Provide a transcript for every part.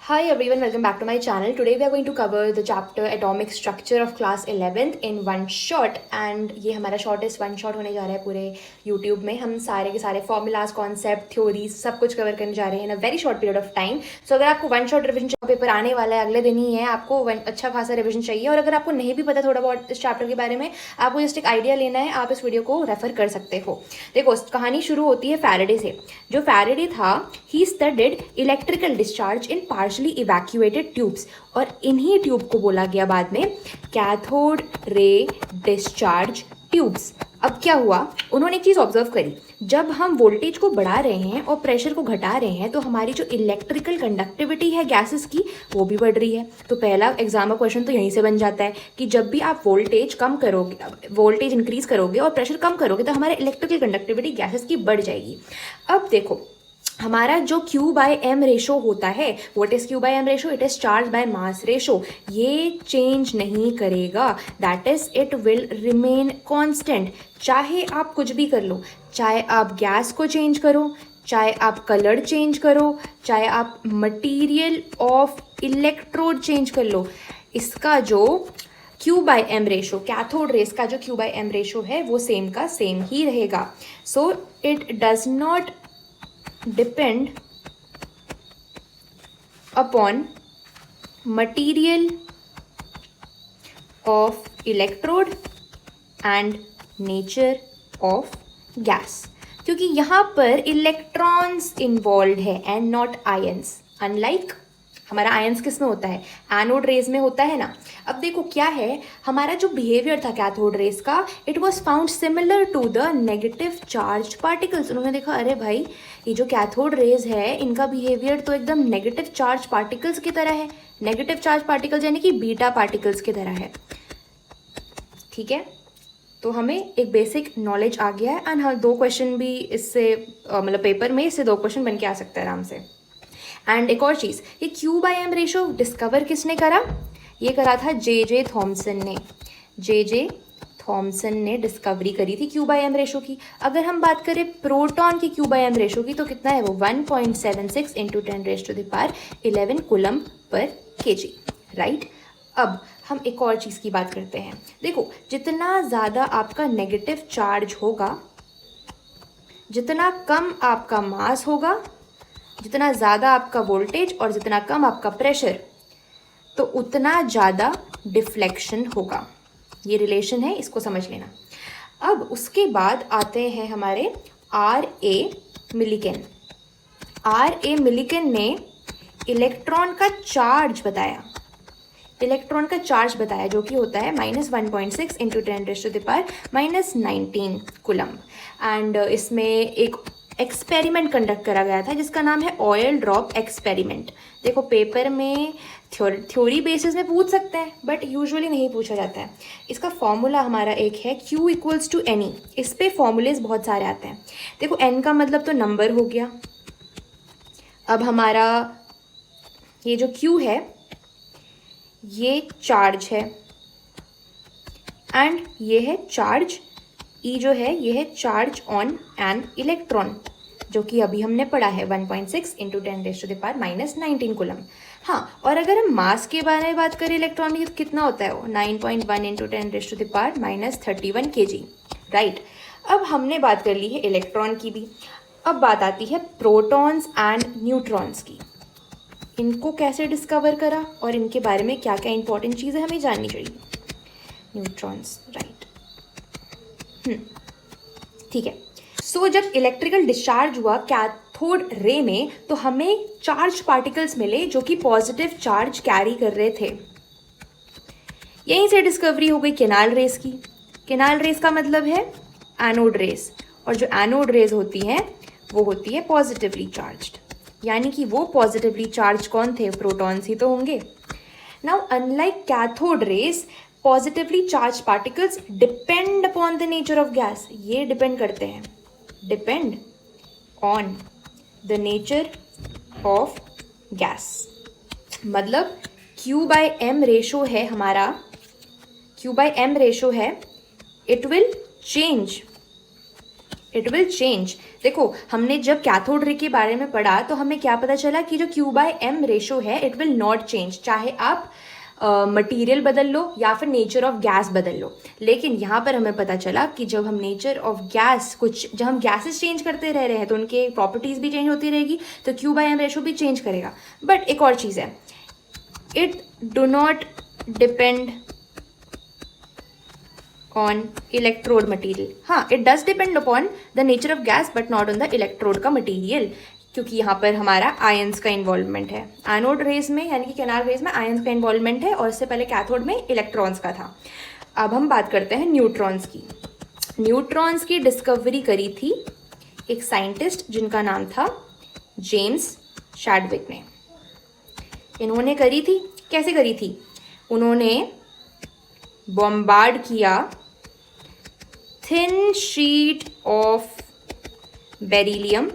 Hi everyone, welcome back to my channel. Today we are going to cover the chapter Atomic Structure of Class 11th in one shot and ये हमारा shortest one shot होने जा रहा है पूरे YouTube में. हम सारे के सारे formulas, concept, theories सब कुछ cover करने जा रहे हैं in a very short period of time. So अगर आपको one shot revision पेपर आने वाला है अगले दिन ही है, आपको अच्छा खासा रिविजन चाहिए और अगर आपको नहीं भी पता थोड़ा बहुत इस चैप्टर के बारे में, आपको जस्ट एक आइडिया लेना है, आप इस वीडियो को रेफर कर सकते हो. देखो कहानी शुरू होती है फैराडे से. जो फैराडे था, he studied electrical discharge in partially evacuated tubes और इन्हीं ट्यूब को बोला गया बाद में कैथोड रे डिस्चार्ज ट्यूब्स. अब क्या हुआ, उन्होंने एक चीज़ ऑब्जर्व करी, जब हम वोल्टेज को बढ़ा रहे हैं और प्रेशर को घटा रहे हैं तो हमारी जो इलेक्ट्रिकल कंडक्टिविटी है गैसेस की वो भी बढ़ रही है. तो पहला एग्जाम का क्वेश्चन तो यहीं से बन जाता है कि जब भी आप वोल्टेज कम करोगे, वोल्टेज इंक्रीज करोगे और प्रेशर कम करोगे तो हमारे इलेक्ट्रिकल कंडक्टिविटी गैसेस की बढ़ जाएगी. अब देखो हमारा जो Q बाय M रेशो होता है, what is Q by M ratio? It is charge by mass ratio. ये चेंज नहीं करेगा, that is it will remain constant. चाहे आप कुछ भी कर लो, चाहे आप गैस को चेंज करो, चाहे आप कलर चेंज करो, चाहे आप मटीरियल ऑफ इलेक्ट्रोड चेंज कर लो, इसका जो Q by M ratio, cathode rays का जो Q बाय M रेशो है वो सेम का सेम ही रहेगा. So it does not depend upon material of electrode and nature of gas, क्योंकि यहाँ पर इलेक्ट्रॉन्स इन्वॉल्व है एंड नॉट आयंस. अनलाइक हमारा आयंस किस में होता है? एनोड रेज में होता है ना. अब देखो क्या है, हमारा जो बिहेवियर था कैथोड रेज का, it was found similar to the negative charge particles. उन्होंने देखा अरे भाई ये जो कैथोड रेज है इनका बिहेवियर तो एकदम नेगेटिव चार्ज पार्टिकल्स की तरह है. नेगेटिव चार्ज पार्टिकल्स यानी कि बीटा पार्टिकल्स की तरह है. ठीक है, तो हमें एक बेसिक नॉलेज आ गया है एंड हाँ दो क्वेश्चन भी इससे मतलब पेपर में इससे दो क्वेश्चन बन के आ सकता है आराम से. एंड एक और चीज़, ये Q by M ratio discover किसने करा? ये करा था जे थॉमसन ने. जे थॉमसन ने डिस्कवरी करी थी Q बाय M रेशो की. अगर हम बात करें प्रोटॉन की Q बाय M रेशो की तो कितना है वो? 1.76 into 10⁻11 coulomb per kg. Right. अब हम एक और चीज़ की बात करते हैं. देखो जितना ज़्यादा आपका नेगेटिव चार्ज होगा, जितना कम आपका मास होगा, जितना ज़्यादा आपका वोल्टेज और जितना कम आपका प्रेशर, तो उतना ज़्यादा डिफ्लेक्शन होगा. ये रिलेशन है, इसको समझ लेना. अब उसके बाद आते हैं हमारे R.A. मिलिकन. R.A. मिलिकन ने इलेक्ट्रॉन का चार्ज बताया. इलेक्ट्रॉन का चार्ज बताया जो कि होता है -1.6 इंटू 10⁻19 कूलम. एंड इसमें एक एक्सपेरिमेंट कंडक्ट करा गया था जिसका नाम है ऑयल ड्रॉप एक्सपेरिमेंट. देखो पेपर में थ्योरी बेसिस में पूछ सकते हैं बट यूजुअली नहीं पूछा जाता है. इसका फॉर्मूला हमारा एक है Q इक्वल्स टू NE. इस पे फॉर्मूलेज बहुत सारे आते हैं. देखो N का मतलब तो नंबर हो गया. अब हमारा ये जो Q है ये चार्ज है एंड ये है चार्ज. E जो है ये है चार्ज ऑन एन इलेक्ट्रॉन जो कि अभी हमने पढ़ा है 1.6 इंटू 10⁻19 कूलम. हाँ, और अगर हम मास के बारे में बात करें इलेक्ट्रॉन की तो कितना होता है वो? 9.1 इंटू 10⁻31 kg. राइट. अब हमने बात कर ली है इलेक्ट्रॉन की भी. अब बात आती है प्रोटॉन्स एंड न्यूट्रॉन्स की. इनको कैसे डिस्कवर करा और इनके बारे में क्या क्या इंपॉर्टेंट चीज़ें हमें जाननी चाहिए. Neutrons, right. ठीक है. सो जब इलेक्ट्रिकल डिस्चार्ज हुआ कैथोड रे में तो हमें चार्ज पार्टिकल्स मिले जो कि पॉजिटिव चार्ज कैरी कर रहे थे. यहीं से डिस्कवरी हो गई केनाल रेस की. केनाल रेस का मतलब है एनोड रेस, और जो एनोड रेस होती हैं वो होती है पॉजिटिवली चार्ज्ड, यानी कि वो पॉजिटिवली चार्ज कौन थे? प्रोटॉन्स ही तो होंगे. Now unlike cathode rays, positively charge particles depend upon the nature of gas. ये डिपेंड करते हैं, depend on the nature of gas. मतलब Q बाय M रेशो है हमारा, Q बाय M रेशो है, it will it will change. देखो हमने जब कैथोड रे के बारे में पढ़ा तो हमें क्या पता चला कि जो Q/M रेशो है इट विल नॉट चेंज, चाहे आप मटेरियल बदल लो या फिर नेचर ऑफ गैस बदल लो। लेकिन यहाँ पर हमें पता चला कि जब हम नेचर ऑफ गैस जब हम गैसेस चेंज करते रह रहे हैं तो उनके प्रॉपर्टीज भी चेंज होती रहेगी, तो Q/M रेशो भी चेंज करेगा। बट एक और चीज़ है, it do not depend on electrode material. हाँ, it does depend upon the nature of gas but not on the electrode का मटीरियल, क्योंकि यहाँ पर हमारा आयंस का इन्वॉल्वमेंट है। एनोड रेज में यानी कि कैनाल रेज में आयंस का इन्वॉल्वमेंट है और इससे पहले कैथोड में इलेक्ट्रॉन्स का था। अब हम बात करते हैं न्यूट्रॉन्स की। न्यूट्रॉन्स की डिस्कवरी करी थी एक साइंटिस्ट जिनका नाम था जेम्स चैडविक ने। इन्होंने करी थी, कैसे करी थी? उन्होंने बॉम्बार्ड किया thin sheet of beryllium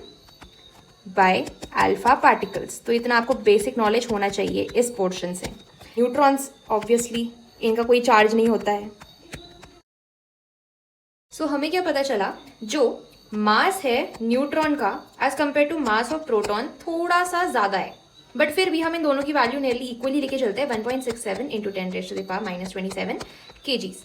by alpha particles. तो इतना आपको बेसिक नॉलेज होना चाहिए इस पोर्शन से। न्यूट्रॉन्स ऑब्वियसली इनका कोई चार्ज नहीं होता है। सो हमें क्या पता चला, जो मास है न्यूट्रॉन का as compare to mass of proton थोड़ा सा ज़्यादा है, बट फिर भी हम इन दोनों की वैल्यू नियरली इक्वली लेके चलते हैं, 1.67 इंटू 10⁻⁻27 kgs।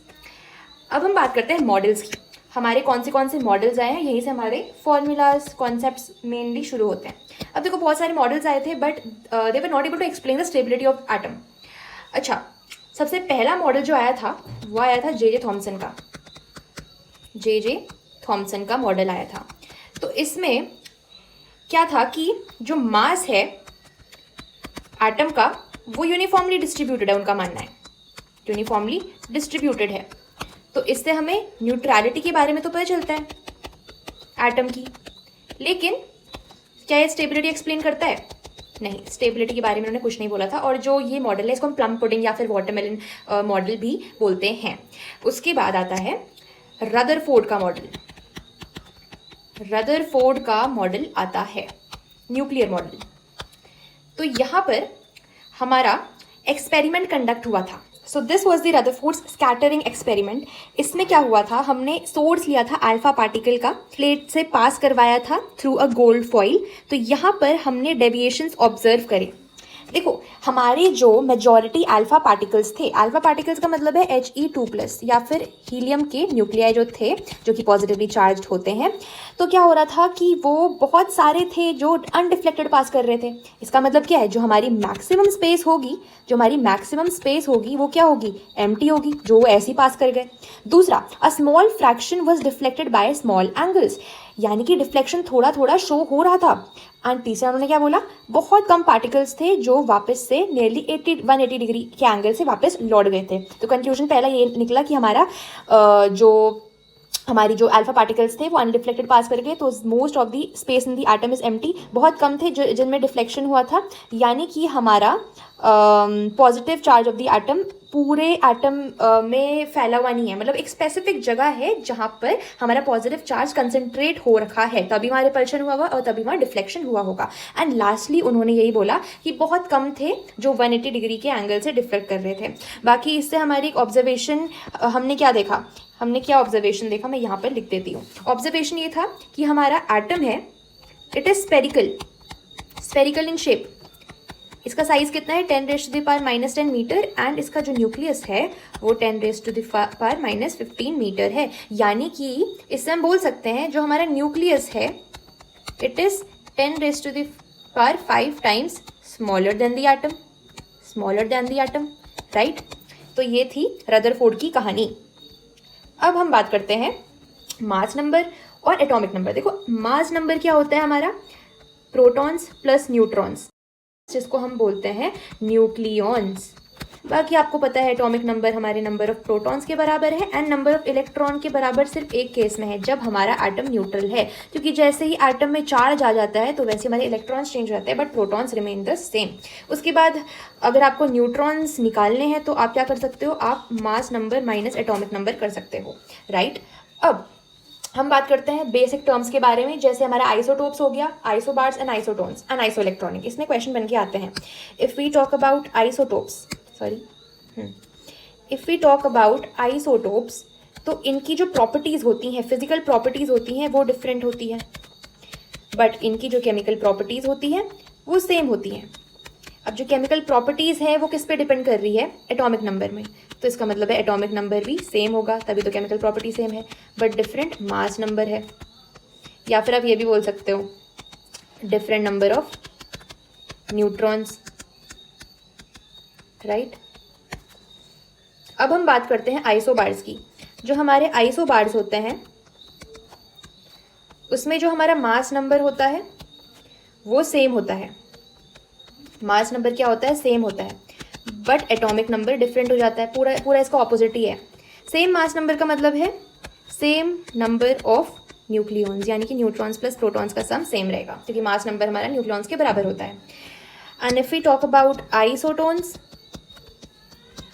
अब हम बात करते हैं मॉडल्स की। हमारे कौन से मॉडल्स आए हैं, यहीं से हमारे फॉर्मूलाज कॉन्सेप्ट्स मेनली शुरू होते हैं। अब देखो बहुत सारे मॉडल्स आए थे but they were not able to explain the stability of atom. अच्छा, सबसे पहला मॉडल जो आया था वो आया था जे थॉमसन का। जे थॉमसन का मॉडल आया था। तो इसमें क्या था कि जो मास है एटम का वो यूनिफॉर्मली डिस्ट्रीब्यूटेड है, उनका मानना है यूनिफॉर्मली डिस्ट्रीब्यूटेड है। तो इससे हमें न्यूट्रलिटी के बारे में तो पता चलता है एटम की, लेकिन क्या ये स्टेबिलिटी एक्सप्लेन करता है? नहीं, स्टेबिलिटी के बारे में उन्होंने कुछ नहीं बोला था। और जो ये मॉडल है इसको हम प्लम पुडिंग या फिर वाटरमेलन मॉडल भी बोलते हैं। उसके बाद आता है रदरफोर्ड का मॉडल। रदरफोर्ड का मॉडल आता है न्यूक्लियर मॉडल। तो यहाँ पर हमारा एक्सपेरिमेंट कंडक्ट हुआ था। So this was the Rutherford's scattering experiment. इसमें क्या हुआ था, हमने सोर्स लिया था अल्फा पार्टिकल का, प्लेट से पास करवाया था थ्रू अ गोल्ड फॉइल। तो यहाँ पर हमने डेविएशंस ऑब्जर्व करे। देखो हमारे जो मेजॉरिटी अल्फा पार्टिकल्स थे, अल्फा पार्टिकल्स का मतलब है He2+ या फिर हीलियम के न्यूक्लियाई जो थे जो कि पॉजिटिवली चार्ज्ड होते हैं। तो क्या हो रहा था कि वो बहुत सारे थे जो अनडिफ्लेक्टेड पास कर रहे थे। इसका मतलब क्या है, जो हमारी मैक्सिमम स्पेस होगी वो क्या होगी, एम्प्टी होगी, जो वो ऐसे ही पास कर गए। दूसरा, a small fraction was deflected by small angles, यानी कि डिफ्लेक्शन थोड़ा थोड़ा शो हो रहा था। एंड तीसरा उन्होंने क्या बोला, बहुत कम पार्टिकल्स थे जो वापस से नियरली 180 डिग्री के एंगल से वापस लौट गए थे। तो कंक्लूजन पहला ये निकला कि हमारी जो अल्फा पार्टिकल्स थे वो अनडिफ्लेक्टेड पास कर गए। तो most of the space in the atom is empty, बहुत कम थे जिनमें डिफ्लेक्शन हुआ था। यानी कि हमारा positive charge of the atom पूरे एटम में फैला हुआ नहीं है, मतलब एक स्पेसिफिक जगह है जहाँ पर हमारा पॉजिटिव चार्ज कंसंट्रेट हो रखा है, तभी वहाँ रिपल्शन हुआ होगा और तभी वहाँ डिफ्लेक्शन हुआ होगा। एंड लास्टली उन्होंने यही बोला कि बहुत कम थे जो 180 डिग्री के एंगल से डिफ्लेक्ट कर रहे थे। बाकी इससे हमारी एक ऑब्जर्वेशन, हमने क्या ऑब्जर्वेशन देखा, मैं यहाँ पर लिख देती हूँ। ऑब्जर्वेशन ये था कि हमारा एटम है, it is spherical in shape. इसका साइज कितना है, 10⁻⁻10 मीटर। एंड इसका जो न्यूक्लियस है वो 10⁻⁻15 मीटर है। यानी कि इससे हम बोल सकते हैं जो हमारा न्यूक्लियस है it is 10⁵ times smaller than the atom, right. तो ये थी रदरफोर्ड की कहानी। अब हम बात करते हैं मास नंबर और एटॉमिक नंबर। देखो मास नंबर क्या होता है हमारा, प्रोटॉन्स प्लस न्यूट्रॉन्स, जिसको हम बोलते हैं न्यूक्लियॉन्स। बाकी आपको पता है एटॉमिक नंबर हमारे नंबर ऑफ प्रोटॉन्स के बराबर है एंड नंबर ऑफ इलेक्ट्रॉन के बराबर सिर्फ एक केस में है, जब हमारा एटम न्यूट्रल है। क्योंकि जैसे ही एटम में चार्ज आ जाता है तो वैसे हमारे इलेक्ट्रॉन्स चेंज हो जाते हैं but protons remain the same. उसके बाद अगर आपको न्यूट्रॉन्स निकालने हैं तो आप क्या कर सकते हो, आप mass number minus atomic number कर सकते हो, राइट। अब हम बात करते हैं बेसिक टर्म्स के बारे में, जैसे हमारा आइसोटोप्स हो गया, isobars and isotones and isoelectronic. इसमें क्वेश्चन बन के आते हैं। If we talk about isotopes तो इनकी जो प्रॉपर्टीज़ होती हैं, फिजिकल प्रॉपर्टीज़ होती हैं, वो डिफरेंट होती हैं, बट इनकी जो केमिकल प्रॉपर्टीज़ होती हैं वो सेम होती हैं। अब जो केमिकल प्रॉपर्टीज़ है वो किस पे डिपेंड कर रही है? एटॉमिक नंबर में। तो इसका मतलब है एटॉमिक नंबर भी सेम होगा, तभी तो केमिकल प्रॉपर्टी सेम है, बट डिफरेंट मास नंबर है। या फिर आप ये भी बोल सकते हो different number of neutrons, right. अब हम बात करते हैं आइसोबार्स की। जो हमारे आइसोबार्स होते हैं उसमें जो हमारा मास नंबर होता है वो सेम होता है। मास नंबर क्या होता है? सेम होता है, बट एटॉमिक नंबर डिफरेंट हो जाता है। पूरा पूरा इसका ऑपोजिट ही है। सेम मास नंबर का मतलब है सेम नंबर ऑफ न्यूक्लियॉन्स, यानी कि न्यूट्रॉन्स प्लस प्रोटॉन्स का सम सेम रहेगा, क्योंकि मास नंबर हमारा न्यूक्लियॉन्स के बराबर होता है। And if we talk about isotones,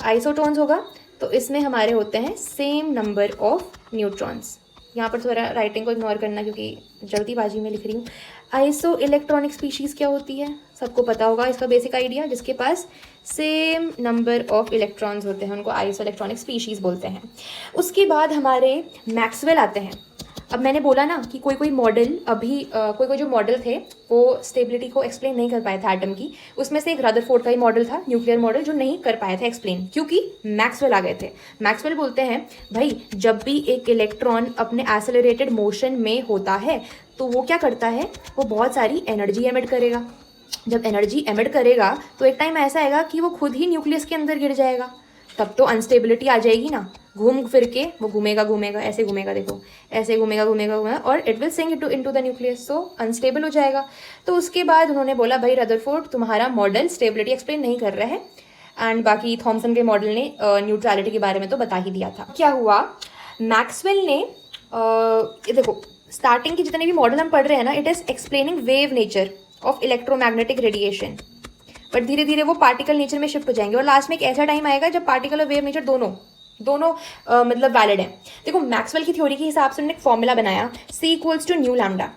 isotones होगा तो इसमें हमारे होते हैं सेम नंबर ऑफ न्यूट्रॉन्स। यहाँ पर थोड़ा राइटिंग को इग्नोर करना क्योंकि जल्दीबाजी में लिख रही हूँ। आइसो इलेक्ट्रॉनिक स्पीशीज़ क्या होती है? सबको पता होगा इसका बेसिक आइडिया। जिसके पास सेम नंबर ऑफ इलेक्ट्रॉन्स होते हैं उनको आइसो इलेक्ट्रॉनिक स्पीशीज़ बोलते हैं। उसके बाद हमारे मैक्सवेल आते हैं। अब मैंने बोला ना कि कोई कोई मॉडल अभी कोई कोई जो मॉडल थे वो स्टेबिलिटी को एक्सप्लेन नहीं कर पाए थे एटम की। उसमें से एक रदरफोर्ड का ही मॉडल था, न्यूक्लियर मॉडल, जो नहीं कर पाए थे एक्सप्लेन, क्योंकि मैक्सवेल आ गए थे। मैक्सवेल बोलते हैं भाई जब भी एक इलेक्ट्रॉन अपने एक्सेलरेटेड मोशन में होता है तो वो क्या करता है? वो बहुत सारी एनर्जी एमिट करेगा। जब एनर्जी एमिट करेगा तो एक टाइम ऐसा आएगा कि वो खुद ही न्यूक्लियस के अंदर गिर जाएगा, तब तो अनस्टेबिलिटी आ जाएगी ना। घूम फिर के वो घूमेगा घूमेगा, ऐसे घूमेगा, देखो ऐसे घूमेगा घूमेगा घूमेगा, और it will sink into the nucleus, so unstable हो जाएगा। तो उसके बाद उन्होंने बोला भाई रदरफोर्ड तुम्हारा मॉडल स्टेबिलिटी एक्सप्लेन नहीं कर रहा है। एंड बाकी थॉमसन के मॉडल ने न्यूट्रलिटी के बारे में तो बता ही दिया था। क्या हुआ? मैक्सवेल ने देखो स्टार्टिंग की जितने भी मॉडल हम पढ़ रहे हैं ना, it is explaining wave nature of electromagnetic radiation, but धीरे धीरे वो पार्टिकल नेचर में शिफ्ट हो जाएंगे और लास्ट में एक ऐसा टाइम आएगा जब पार्टिकल और वेव नेचर दोनों मतलब वैलिड है। देखो मैक्सवेल की थ्योरी के हिसाब से उन्होंने एक फॉर्मूला बनाया, C equals to nu lambda.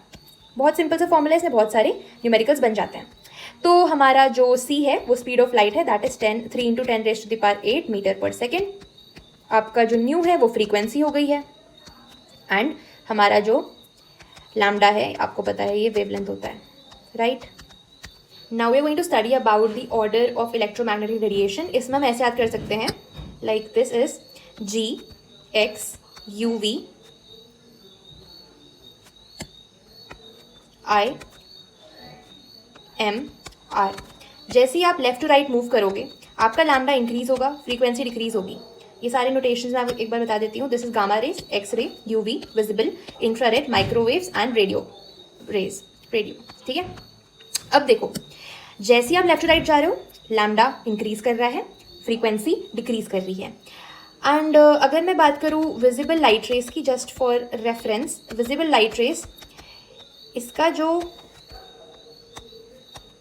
बहुत सिंपल सा फॉर्मूला है, इसमें बहुत सारे न्यूमेरिकल्स बन जाते हैं। तो हमारा जो C है वो स्पीड ऑफ लाइट है, दैट इज 3 × 10⁸ मीटर पर सेकेंड। आपका जो न्यू है वो फ्रीक्वेंसी हो गई है, एंड हमारा जो लैम्डा है आपको पता है ये वेवलेंथ होता है, right. Now we are going to study about the order of electromagnetic radiation. इसमें हम ऐसे याद कर सकते हैं, like this is G, X, UV, I, M, R। जैसे ही आप लेफ्ट टू राइट मूव करोगे आपका लैम्डा इंक्रीज होगा, फ्रीक्वेंसी डिक्रीज होगी। ये सारे नोटेशंस मैं एक बार बता देती हूँ। This is gamma rays, X ray, UV, visible, infrared, microwaves and radio rays, radio, ठीक है। अब देखो जैसे ही आप लेफ्ट टू राइट जा रहे हो लैम्डा इंक्रीज कर रहा है, फ्रीक्वेंसी डिक्रीज कर रही है। एंड अगर मैं बात करूँ विजिबल लाइट रेस की, just for reference, visible light rays इसका जो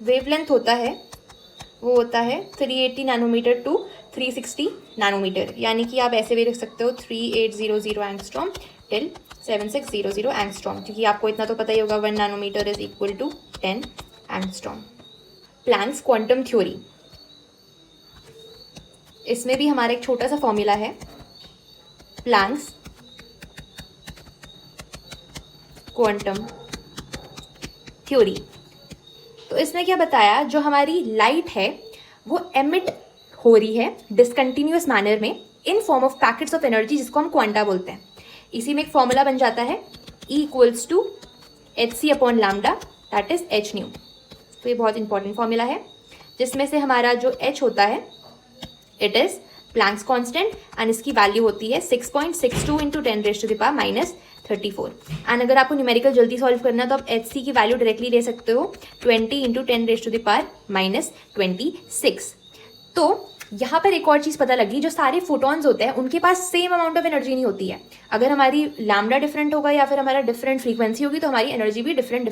वेवलेंथ होता है वो होता है 380 नैनोमीटर टू 360 नैनोमीटर, यानी कि आप ऐसे भी रख सकते हो 3800 एंगस्ट्रॉम टिल 7600 एंगस्ट्रॉम, क्योंकि आपको इतना तो पता ही होगा 1 nanometre is equal to 10 angstrom. Planck's quantum theory, इसमें भी हमारा एक छोटा सा फॉर्मूला है, प्लैंक्स क्वांटम थ्योरी। तो इसमें क्या बताया, जो हमारी लाइट है वो एमिट हो रही है डिसकंटिन्यूअस मैनर में in form of packets of energy, जिसको हम क्वांटा बोलते हैं। इसी में एक फॉर्मूला बन जाता है E equals to hc/λ, that is h nu. तो ये बहुत इंपॉर्टेंट फॉर्मूला है, जिसमें से हमारा जो h होता है it is Planck's constant, and इसकी वैल्यू होती है 6.62 × 10⁻⁻34। एंड अगर आपको न्यूमेरिकल जल्दी सॉल्व करना है तो आप एच सी की वैल्यू डायरेक्टली ले सकते हो 20 × 10⁻⁻26। तो यहाँ पर एक और चीज़ पता लगी, जो सारे फोटॉन्स होते हैं उनके पास सेम अमाउंट ऑफ एनर्जी नहीं होती है। अगर हमारी लैम्डा डिफरेंट होगा या फिर हमारा डिफरेंट फ्रीक्वेंसी होगी तो हमारी एनर्जी भी डिफरेंट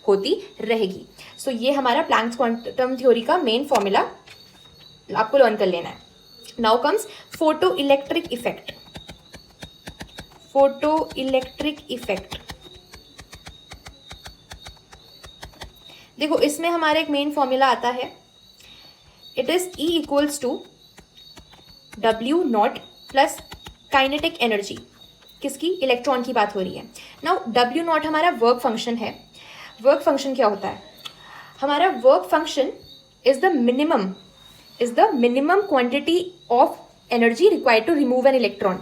होती रहेगी। सो ये हमारा प्लैंक्स क्वांटम थ्योरी का मेन फॉर्मूला आपको लर्न कर लेना है। Now comes photo electric effect. Photo electric effect, देखो इसमें हमारा एक मेन फॉर्मूला आता है, it is E equals to W0 plus kinetic energy. किसकी? इलेक्ट्रॉन की बात हो रही है। नाउ डब्ल्यू नॉट हमारा वर्क फंक्शन है। वर्क फंक्शन क्या होता है? हमारा work function is the minimum quantity of energy required to remove an electron.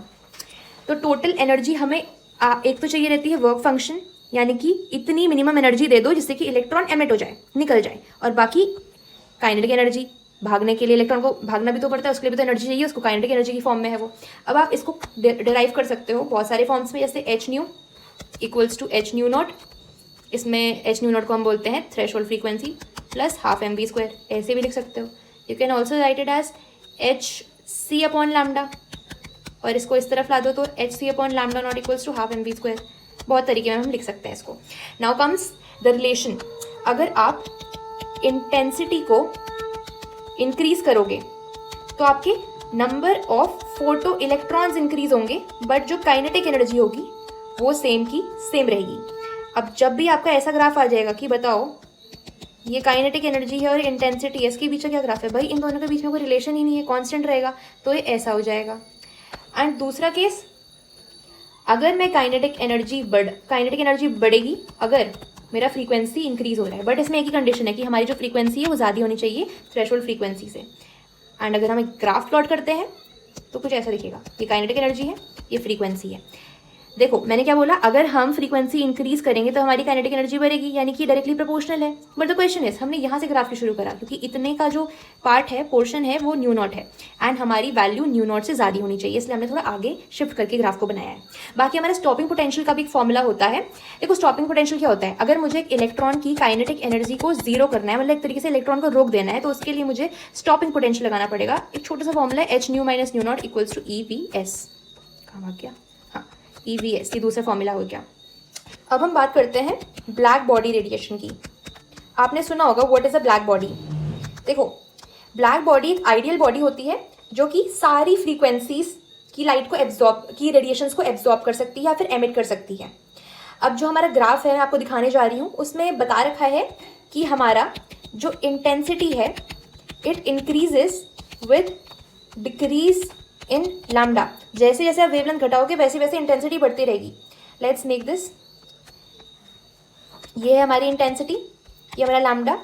तो टोटल एनर्जी हमें एक तो चाहिए रहती है वर्क फंक्शन, यानी कि इतनी मिनिमम एनर्जी दे दो जिससे कि इलेक्ट्रॉन एमिट हो जाए, निकल जाए, और बाकी काइनेटिक एनर्जी, भागने के लिए इलेक्ट्रॉन को भागना भी तो पड़ता है, उसके लिए भी तो एनर्जी चाहिए, उसको काइनेटिक एनर्जी की फॉर्म में है वो। अब आप इसको डिराइव कर सकते हो बहुत सारे फॉर्म्स में, जैसे H nu equals to H nu naught. इसमें एच न्यू नॉट को हम बोलते हैं threshold frequency plus half M V square, ऐसे भी लिख सकते हो। You can also write it as H C upon lambda, और इसको इस तरफ ला दो तो H C upon lambda naught equals to half M V square. बहुत तरीके में हम लिख सकते हैं इसको। Now comes the relation. अगर आप इंटेंसिटी को इंक्रीज करोगे तो आपके number of photo electrons increase होंगे, बट जो काइनेटिक एनर्जी होगी वो सेम की सेम रहेगी। अब जब भी आपका ऐसा ग्राफ आ जाएगा कि बताओ ये काइनेटिक एनर्जी है और इंटेंसिटी है, इसके बीच का क्या ग्राफ है भाई, इन दोनों के बीच में कोई रिलेशन ही नहीं है, कांस्टेंट रहेगा, तो ये ऐसा हो जाएगा। एंड दूसरा केस, अगर मैं काइनेटिक एनर्जी बढ़ेगी अगर मेरा फ्रीक्वेंसी इंक्रीज हो रहा है, बट इसमें एक ही कंडीशन है कि हमारी जो फ्रीक्वेंसी है वो ज़्यादा होनी चाहिए थ्रेशोल्ड फ्रीक्वेंसी से। एंड अगर हम एक ग्राफ प्लॉट करते हैं तो कुछ ऐसा दिखेगा, ये काइनेटिक एनर्जी है, ये फ्रीक्वेंसी है। देखो मैंने क्या बोला, अगर हम फ्रीक्वेंसी इंक्रीज करेंगे तो हमारी काइनेटिक एनर्जी बढ़ेगी, यानी कि डायरेक्टली प्रोपोर्शनल है। बट द क्वेश्चन इज, हमने यहाँ से ग्राफ शुरू करा क्योंकि इतने का जो पार्ट है, पोर्शन है, वो न्यू नॉट है एंड हमारी वैल्यू न्यू नॉट से ज़्यादा होनी चाहिए, इसलिए हमने थोड़ा आगे शिफ्ट करके ग्राफ को बनाया है। बाकी हमारा स्टॉपिंग पोटेंशियल का भी एक फॉर्मूला होता है। देखो स्टॉपिंग पोटेंशियल क्या होता है, अगर मुझे एक इलेक्ट्रॉन की काइनेटिक एनर्जी को जीरो करना है, मतलब एक तरीके से इलेक्ट्रॉन को रोक देना है, तो उसके लिए मुझे स्टॉपिंग पोटेंशियल लगाना पड़ेगा। एक छोटा सा फॉर्मूला है, H nu minus nu naught equals to E V S. कहाँ आ गया? EVS, ये दूसरा फॉर्मूला हो गया। अब हम बात करते हैं ब्लैक बॉडी रेडिएशन की। आपने सुना होगा what is a black body. देखो ब्लैक बॉडी एक आइडियल बॉडी होती है जो कि सारी फ्रीक्वेंसीज की लाइट को रेडिएशंस को एब्जॉर्ब कर सकती है या फिर एमिट कर सकती है। अब जो हमारा ग्राफ है मैं आपको दिखाने जा रही हूँ, उसमें बता रखा है कि हमारा जो इंटेंसिटी है it increases with decrease in lambda. जैसे जैसे आप वेवलेंथ घटाओगे वैसे वैसे इंटेंसिटी बढ़ती रहेगी। लेट्स मेक दिस, ये है हमारी इंटेंसिटी, ये हमारा लैम्डा,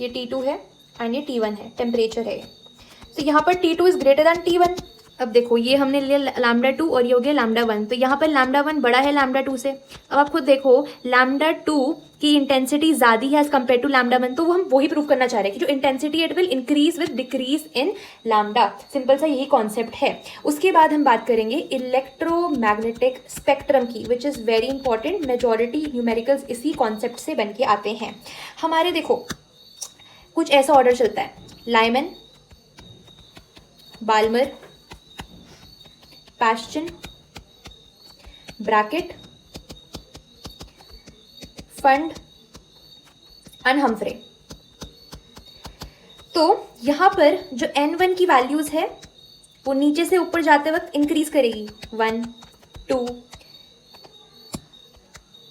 ये T2 है एंड ये T1 है, टेम्परेचर है। तो यहाँ पर T2 is greater than T1। अब देखो ये हमने लिया लैम्डा 2 और ये हो गया लैम्डा 1, तो यहाँ पर लैम्डा 1 बड़ा है लैम्डा 2 से। अब आप खुद देखो लैम्डा 2 की इंटेंसिटी ज़्यादा है एज कम्पेयर टू लैम्डा 1, तो वो हम वही प्रूव करना चाह रहे हैं कि जो intensity it will increase with decrease in lambda. Simple सा यही कॉन्सेप्ट है। उसके बाद हम बात करेंगे इलेक्ट्रोमैग्नेटिक स्पेक्ट्रम की, which is very important. Majority numericals इसी कॉन्सेप्ट से बन के आते हैं हमारे। देखो कुछ ऐसा ऑर्डर चलता है, Lyman, Balmer, Paschen, Brackett, Pfund and Humphrey. तो यहां पर जो N1 की वैल्यूज है वो नीचे से ऊपर जाते वक्त इंक्रीज करेगी, 1 2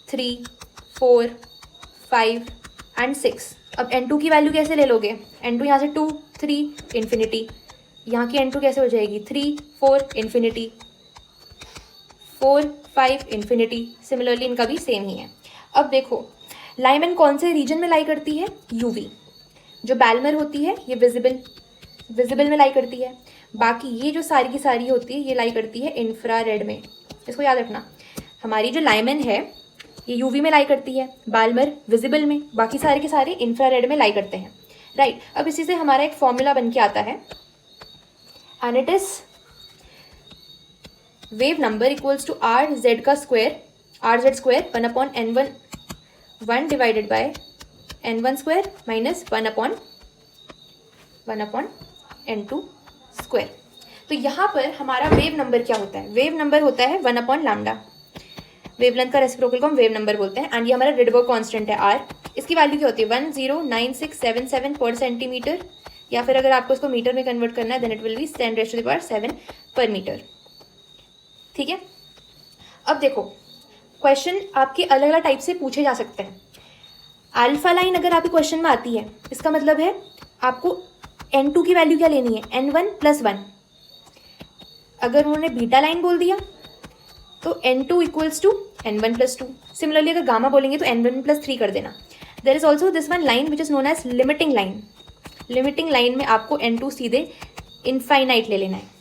3 4 5 एंड 6। अब N2 की वैल्यू कैसे ले लोगे, N2 यहाँ से 2 3 इन्फिनिटी, यहाँ की N2 कैसे हो जाएगी 3 4 इन्फिनिटी 4 5 इन्फिनिटी। सिमिलरली इनका भी सेम ही है। अब देखो लाइमन कौन से रीजन में लाई करती है, यूवी। जो बैलमर होती है ये विजिबल में लाई करती है। बाकी ये जो सारी की सारी होती है ये लाई करती है इंफ्रारेड में। इसको याद रखना, हमारी जो लाइमन है ये यूवी में लाई करती है, बाल्मर विजिबल में, बाकी सारे के सारे इंफ्रारेड में लाई करते हैं, राइट। अब इसी से हमारा एक फॉर्मूला बन के आता है and it is wave number equals to R Z का square, R Z square 1/n1 1 divided by n1 square minus 1/n2 square. तो यहाँ पर हमारा वेव नंबर क्या होता है, वेव नंबर होता है 1/λ। वेवलेंथ का रेसिप्रोकल को हम वेव नंबर बोलते हैं एंड ये हमारा रिडबर्ग कांस्टेंट है r। इसकी वैल्यू क्या होती है 109677 पर सेंटीमीटर, या फिर अगर आपको इसको मीटर में कन्वर्ट करना है देन इट विल बी 10⁻⁷ पर मीटर, ठीक है। अब देखो क्वेश्चन आपके अलग अलग टाइप से पूछे जा सकते हैं। अल्फा लाइन अगर आपके क्वेश्चन में आती है इसका मतलब है आपको N2 की वैल्यू क्या लेनी है, N1 + 1। अगर उन्होंने बीटा लाइन बोल दिया तो N2 = N1 + 2। सिमिलरली अगर गामा बोलेंगे तो N1 + 3 कर देना। There is also this one line which is known as limiting line. Limiting line में आपको N2 सीधे इनफाइनाइट ले लेना है।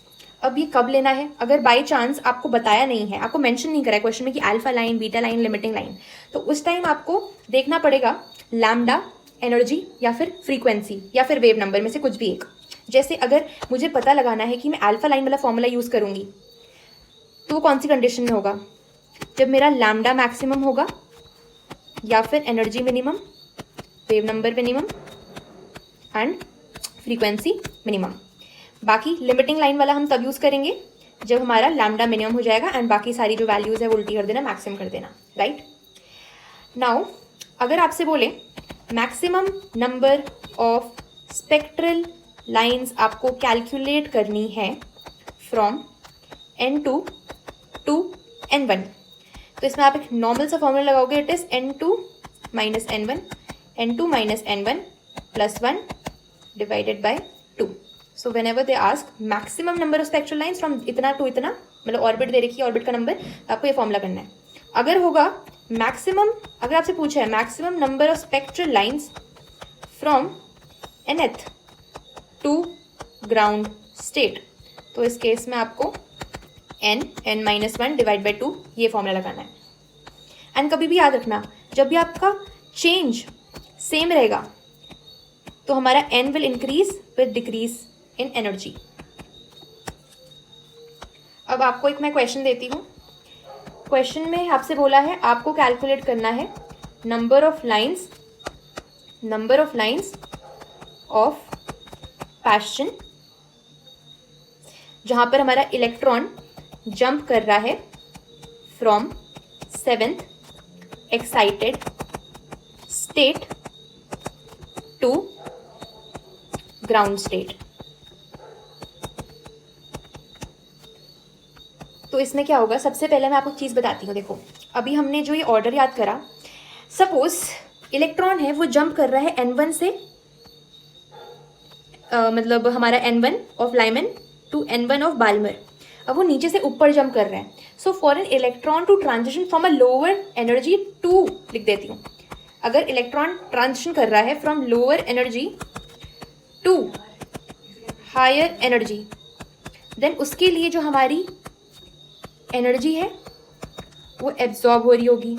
अब ये कब लेना है, अगर बाई चांस आपको बताया नहीं है, आपको मेंशन नहीं करा है क्वेश्चन में कि alpha line, beta line, limiting line, तो उस टाइम आपको देखना पड़ेगा लैम्डा, एनर्जी या फिर फ्रीक्वेंसी या फिर वेव नंबर में से कुछ भी एक। जैसे अगर मुझे पता लगाना है कि मैं अल्फा लाइन वाला फॉर्मूला यूज़ करूँगी तो कौन सी कंडीशन में होगा, जब मेरा लैम्डा मैक्सिमम होगा या फिर energy minimum, wave number minimum and frequency minimum. बाकी लिमिटिंग लाइन वाला हम तब यूज़ करेंगे जब हमारा लैम्डा मिनिमम हो जाएगा एंड बाकी सारी जो वैल्यूज़ है वो उल्टी कर देना, मैक्सिमम कर देना, राइट। नाउ अगर आपसे बोले maximum number of spectral lines आपको कैलकुलेट करनी है फ्रॉम N2 टू N1, तो इसमें आप एक नॉर्मल सा फॉर्मूला लगाओगे, it is N2 - N1, N2 - N1 + 1 divided bye 2। So when ever they ask maximum number of spectral lines from इतना टू इतना, मतलब ऑर्बिट दे रखी है, ऑर्बिट का नंबर, आपको ये फॉर्मूला करना है। अगर होगा मैक्सिमम, अगर आपसे पूछा है maximum number of spectral lines from nth to ground state, तो इस केस में आपको n -1 डिवाइड बाई 2 ये फॉर्मूला लगाना है। एंड कभी भी याद रखना, जब भी आपका चेंज सेम रहेगा तो हमारा n will increase with decrease in energy. अब आपको एक मैं क्वेश्चन देती हूँ। क्वेश्चन में आपसे बोला है आपको कैलकुलेट करना है number of lines of Paschen, जहां पर हमारा इलेक्ट्रॉन जंप कर रहा है from 7th excited state to ground state. तो इसमें क्या होगा, सबसे पहले मैं आपको एक चीज़ बताती हूँ। देखो अभी हमने जो ये ऑर्डर याद करा, सपोज इलेक्ट्रॉन है वो जंप कर रहा है N1 से मतलब हमारा N1 of Lyman to N1 of Balmer. अब वो नीचे से ऊपर जंप कर रहे हैं। So for an electron to transition from a lower energy to, लिख देती हूँ, अगर इलेक्ट्रॉन ट्रांजिशन कर रहा है from lower energy to higher energy, then उसके लिए जो हमारी एनर्जी है वो एब्जॉर्ब हो रही होगी।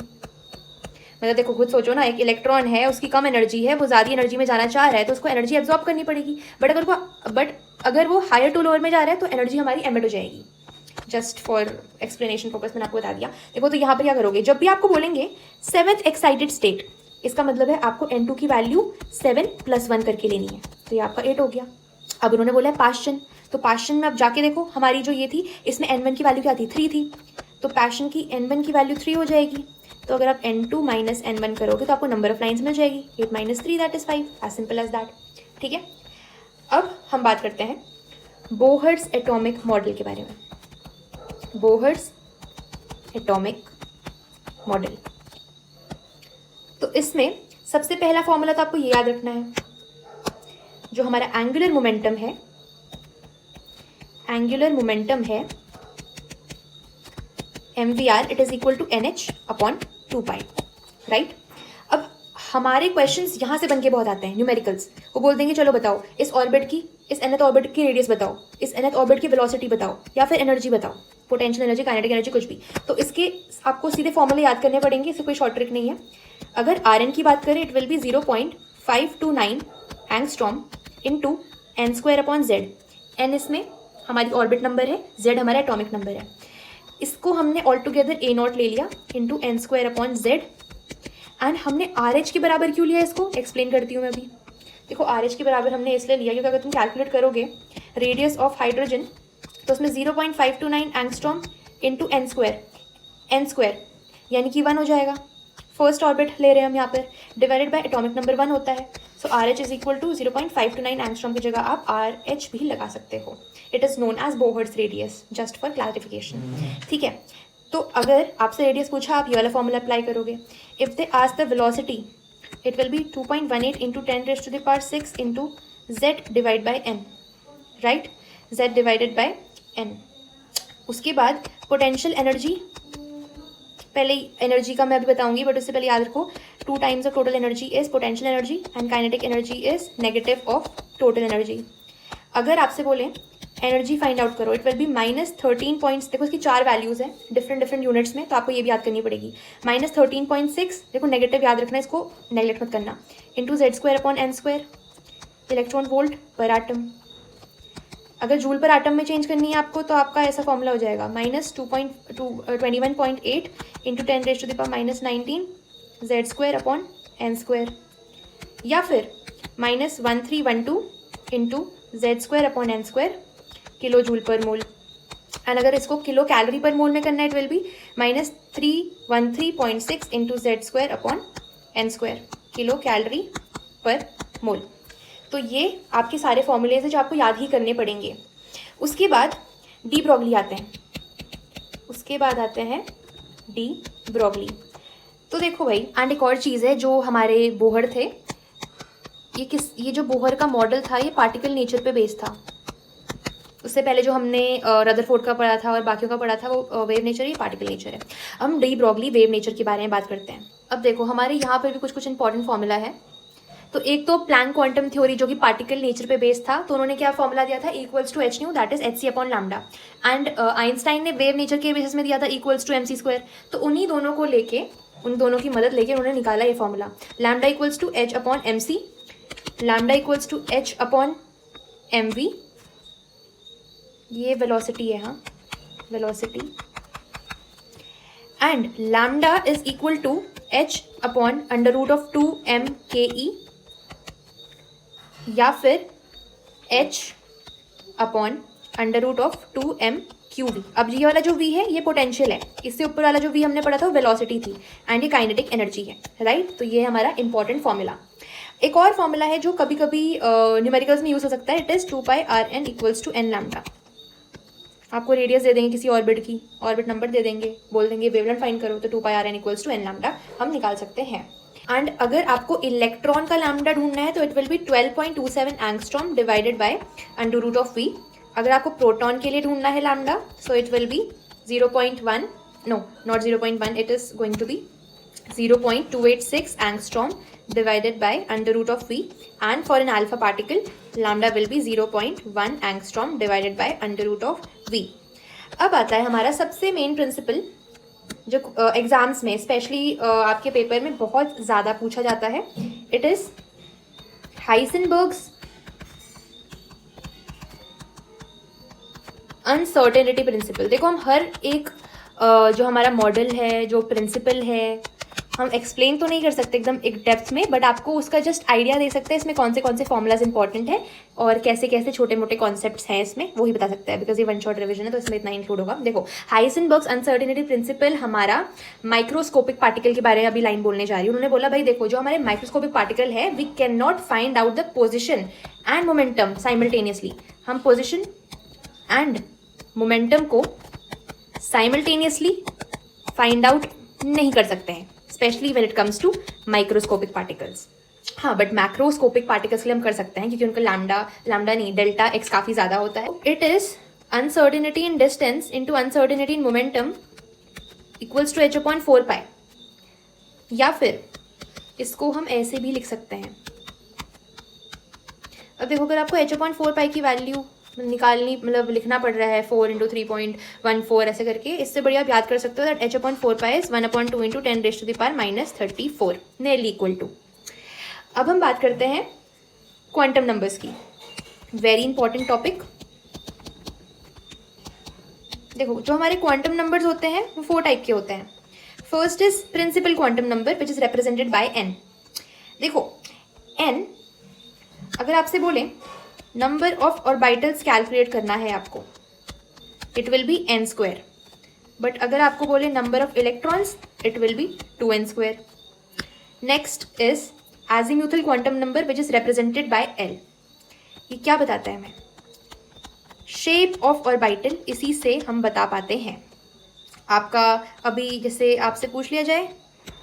मतलब देखो खुद सोचो ना, एक इलेक्ट्रॉन है उसकी कम एनर्जी है, वो ज़्यादा एनर्जी में जाना चाह रहा है तो उसको एनर्जी एब्जॉर्ब करनी पड़ेगी। बट अगर वो हायर टू लोअर में जा रहा है तो एनर्जी हमारी एमिट हो जाएगी। जस्ट फॉर एक्सप्लेनेशन पर्पस मैंने आपको बता दिया। देखो तो यहाँ पर क्या करोगे, जब भी आपको बोलेंगे 7th एक्साइटेड स्टेट, इसका मतलब है आपको N2 की वैल्यू 7 + 1 करके लेनी है, तो ये आपका 8 हो गया। अब उन्होंने बोला है पास्चन, तो पास्चन में अब जाके देखो हमारी जो ये थी इसमें N1 की वैल्यू क्या थी, 3 थी, तो पास्चन की N1 की वैल्यू 3 हो जाएगी। तो अगर आप N2 - N1 करोगे तो आपको नंबर ऑफ लाइन्स मिल जाएगी, 8 - 3 that is 5, as simple as that. ठीक है, अब हम बात करते हैं बोहर्स एटॉमिक मॉडल के बारे में। बोहर्स एटॉमिक मॉडल, तो इसमें सबसे पहला फॉर्मूला तो आपको ये याद रखना है, जो हमारा एंगुलर मोमेंटम है mvr, it is equal to NH/2π, right. अब हमारे क्वेश्चंस यहाँ से बन के बहुत आते हैं, न्यूमेरिकल्स। वो बोल देंगे चलो बताओ इस ऑर्बिट की, इस nth ऑर्बिट की रेडियस बताओ, इस nth ऑर्बिट की वेलोसिटी बताओ, या फिर एनर्जी बताओ, पोटेंशियल एनर्जी, काइनेटिक एनर्जी, कुछ भी। तो इसके आपको सीधे फॉर्मूले याद करने पड़ेंगे, इससे कोई शॉर्ट ट्रिक नहीं है। अगर Rn की बात करें, it will B 0.529 angstrom into n²/z। n इसमें हमारी ऑर्बिट नंबर है, z हमारा एटॉमिक नंबर है। इसको हमने ऑल टुगेदर a0 ले लिया इंटू n²/z। एंड हमने RH के बराबर क्यों लिया, इसको एक्सप्लेन करती हूँ मैं अभी। देखो RH के बराबर हमने इसलिए लिया क्योंकि अगर तुम कैलकुलेट करोगे रेडियस ऑफ हाइड्रोजन, तो उसमें 0.529 एंगस्ट्रॉम इंटू n² यानी कि 1 हो जाएगा। फर्स्ट ऑर्बिट ले रहे हैं हम यहाँ पर, डिवाइडेड बाय एटॉमिक नंबर 1 होता है। So RH is equal to 0.529 angstrom की जगह आप RH भी लगा सकते हो। It is known as Bohr's radius, just for clarification. ठीक है, तो अगर आपसे रेडियस पूछा, आप ये वाला फॉर्मूला अप्लाई करोगे। If they ask the velocity, it will B 2.18 into 10⁻⁶ into z divide by n, right, z divided by n। उसके बाद पोटेंशियल एनर्जी, पहले एनर्जी का मैं अभी बताऊंगी बट उससे पहले याद रखो 2 times of total energy is potential energy and kinetic energy is negative of total energy. अगर आपसे बोले एनर्जी फाइंड आउट करो, इट विल बी -13 पॉइंट्स, देखो इसकी 4 वैल्यूज हैं डिफरेंट यूनिट्स में, तो आपको ये भी याद करनी पड़ेगी। -13.6, देखो नेगेटिव याद रखना, इसको नेगलेक्ट मत करना, इंटू Z²/n², इलेक्ट्रॉन वोल्ट पर आटम। अगर जूल पर आटम में चेंज करनी है आपको तो आपका ऐसा फॉर्मूला हो जाएगा -21.8 इंटू 10⁻⁻19 Z²/n², या फिर -1312 इंटू Z²/n² किलो जूल पर मोल। एंड अगर इसको किलो कैलोरी पर मोल में करना है, it will B -313.6 into Z²/n² kilo calorie पर मोल। तो ये आपके सारे फॉर्मूलेज हैं जो आपको याद ही करने पड़ेंगे। उसके बाद डी ब्रॉगली आते हैं, डी ब्रॉगली। तो देखो भाई, एंड एक और चीज़ है जो हमारे बोहर थे, ये जो बोहर का मॉडल था ये पार्टिकल नेचर पे बेस्ड था। उससे पहले जो हमने रदरफोर्ड का पढ़ा था और बाकियों का पढ़ा था वो वेव नेचर, ये पार्टिकल नेचर है। हम डी ब्रॉगली वेव नेचर के बारे में बात करते हैं। अब देखो हमारे यहाँ पर भी कुछ इंपॉर्टेंट फॉर्मूला है। तो एक तो प्लैंक क्वांटम थ्योरी जो कि पार्टिकल नेचर पे बेस्ड था, तो उन्होंने क्या फॉर्मूला दिया था, =h/nu, that is hc/λ। And Einstein ने वेव नेचर के बेसिस में दिया था =mc²। तो उन्हीं दोनों को लेके, उन दोनों की मदद लेके उन्होंने निकाला ये फॉर्मूला, λ=h/mc, λ=h/mv, ये वेलोसिटी है, हाँ velocity, and lambda is equal to h/√2mke, या फिर h/√2mqv। अब ये वाला जो v है ये पोटेंशियल है, इससे ऊपर वाला जो v हमने पढ़ा था वो वेलोसिटी थी, एंड ये काइनेटिक एनर्जी है, राइट। तो ये हमारा इंपॉर्टेंट फॉर्मूला। एक और फॉर्मूला है जो कभी कभी न्यूमेरिकल्स में यूज हो सकता है, इट इज 2πRn = n λ। आपको रेडियस दे देंगे किसी ऑर्बिट की, ऑर्बिट नंबर दे देंगे, बोल देंगे वेवलेंथ फाइंड करो, तो 2πRn = n λ हम निकाल सकते हैं। एंड अगर आपको इलेक्ट्रॉन का लैम्डा ढूंढना है तो it will be 12.27 angstrom divided by √v। अगर आपको प्रोटॉन के लिए ढूंढना है lambda, so it will be 0.1, no not 0.1, it is going to be 0.286 angstrom divided by √v, and for an alpha particle lambda will be 0.1 angstrom divided by √v। अब आता है हमारा सबसे मेन प्रिंसिपल जो एग्जाम्स में specially आपके paper में बहुत ज़्यादा पूछा जाता है, इट इज़ हाइसेनबर्ग्स अनसर्टेनिटी प्रिंसिपल। देखो हम हर एक जो हमारा मॉडल है, जो प्रिंसिपल है, हम एक्सप्लेन तो नहीं कर सकते एकदम एक डेप्थ में, बट आपको उसका जस्ट आइडिया दे सकते हैं इसमें कौन से फॉर्मुलाज इंपॉर्टेंट है और कैसे कैसे छोटे मोटे कॉन्सेप्ट्स हैं इसमें, वो ही बता सकता है, बिकॉज ये वन शॉट रिवीजन है तो इसमें इतना इंक्लूड होगा। देखो हाइसेनबर्ग्स अनसर्टेनिटी प्रिंसिपल हमारा माइक्रोस्कोपिक पार्टिकल के बारे में अभी लाइन बोलने जा रही है। उन्होंने बोला भाई देखो जो हमारे माइक्रोस्कोपिक पार्टिकल है, we can not find out the position and momentum simultaneously. हम पोजिशन एंड मोमेंटम को साइमल्टेनियसली फाइंड आउट नहीं कर सकते हैं, specially when it comes to microscopic particles. हाँ, बट मैक्रोस्कोपिक पार्टिकल्स के लिए हम कर सकते हैं क्योंकि उनका लैम्डा नहीं डेल्टा एक्स काफ़ी ज़्यादा होता है। It is uncertainty in distance into uncertainty in momentum equals to h/4π, या फिर इसको हम ऐसे भी लिख सकते हैं। अब देखो अगर आपको h/4π की वैल्यू निकालनी, मतलब लिखना पड़ रहा है 4 × 3.14 ऐसे करके, इससे बढ़िया आप याद कर सकते हो that h/4π is 1/2 × 10⁻⁻34 nearly equal to. अब हम बात करते हैं क्वांटम नंबर्स की, वेरी इंपॉर्टेंट टॉपिक। देखो जो हमारे क्वांटम नंबर्स होते हैं वो 4 टाइप के होते हैं। First is principal quantum number which is represented by n। देखो n, अगर आपसे बोले नंबर ऑफ ऑर्बिटल्स कैलकुलेट करना है आपको, it will B n², but अगर आपको बोले number of electrons, it will B 2n²। Next is azimuthal quantum number which is represented bye l। ये क्या बताता है हमें? शेप ऑफ ऑर्बिटल, इसी से हम बता पाते हैं। आपका अभी जैसे आपसे पूछ लिया जाए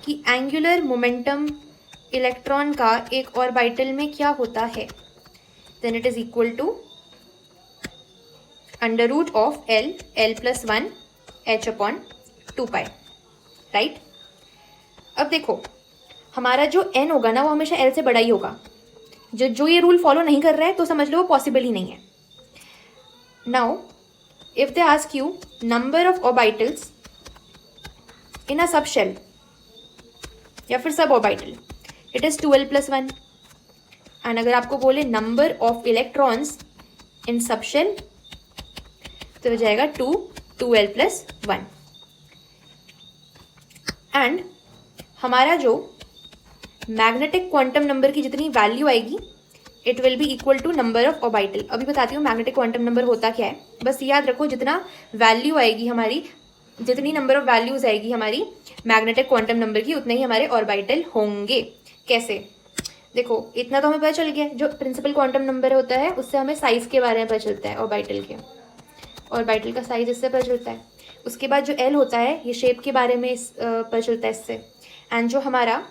कि एंगुलर मोमेंटम इलेक्ट्रॉन का एक ऑर्बिटल में क्या होता है, then it is equal to under root of L plus 1 h upon 2 pi, right. अब देखो हमारा जो n होगा ना वो हमेशा l से बड़ा ही होगा। जो ये रूल फॉलो नहीं कर रहा है तो समझ लो वो पॉसिबल ही नहीं है। Now if they ask you number of orbitals in a sub shell या फिर sub orbital, it is 2l plus 1। And अगर आपको बोले नंबर ऑफ इलेक्ट्रॉन्स इन सब शेल तो हो जाएगा 2l प्लस 1। एंड हमारा जो मैग्नेटिक क्वांटम नंबर की जितनी वैल्यू आएगी it will be equal to number of orbital. अभी बताती हूँ मैग्नेटिक क्वांटम नंबर होता क्या है। बस याद रखो जितना वैल्यू आएगी हमारी, जितनी नंबर ऑफ वैल्यूज आएगी हमारी मैग्नेटिक क्वांटम नंबर की, उतने ही हमारे ऑर्बिटल होंगे। कैसे? देखो इतना तो हमें पता चल गया, जो प्रिंसिपल क्वांटम नंबर होता है उससे हमें साइज के बारे में पता चलता है ऑर्बिटल के, ऑर्बिटल का साइज इससे पता चलता है। उसके बाद जो एल होता है ये शेप के बारे में पता चलता है इससे। एंड जो हमारा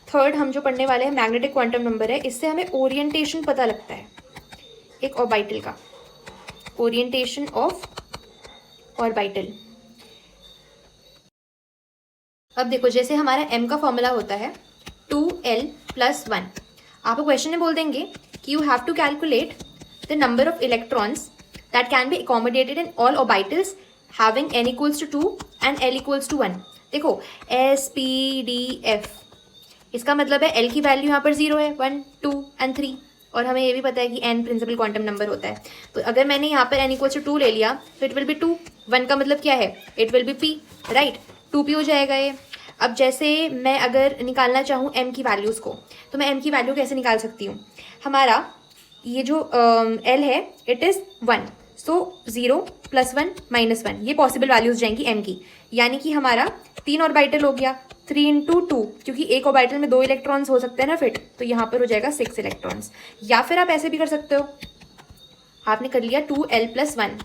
थर्ड हम जो पढ़ने वाले हैं मैग्नेटिक क्वांटम नंबर है, इससे हमें ओरिएंटेशन पता लगता है एक ऑर्बिटल का, ओरिएंटेशन ऑफ ऑर्बिटल। अब देखो जैसे हमारा m का फॉर्मूला होता है 2l प्लस 1। आपको क्वेश्चन में बोल देंगे कि you have to calculate the number of electrons that can be accommodated in all orbitals having n equals to 2 and l equals to 1। देखो S P D F, इसका मतलब है l की वैल्यू यहाँ पर 0 है, 1 2 एंड 3, और हमें ये भी पता है कि n प्रिंसिपल क्वांटम नंबर होता है। तो अगर मैंने यहाँ पर n इक्वल्स टू 2 ले लिया तो इट विल बी 2, 1 का मतलब क्या है, it will B p, right, 2p हो जाएगा ये। अब जैसे मैं अगर निकालना चाहूँ m की वैल्यूज़ को, तो मैं m की वैल्यू कैसे निकाल सकती हूँ। हमारा ये जो l है it is 1, so 0 plus 1 minus 1, ये पॉसिबल वैल्यूज जाएंगी m की। यानी कि हमारा 3 ऑर्बिटल हो गया, 3 इंटू 2, क्योंकि एक ऑर्बिटल में 2 इलेक्ट्रॉन्स हो सकते हैं ना फिट, तो यहाँ पर हो जाएगा 6 इलेक्ट्रॉन्स। या फिर आप ऐसे भी कर सकते हो, आपने कर लिया 2l plus 1,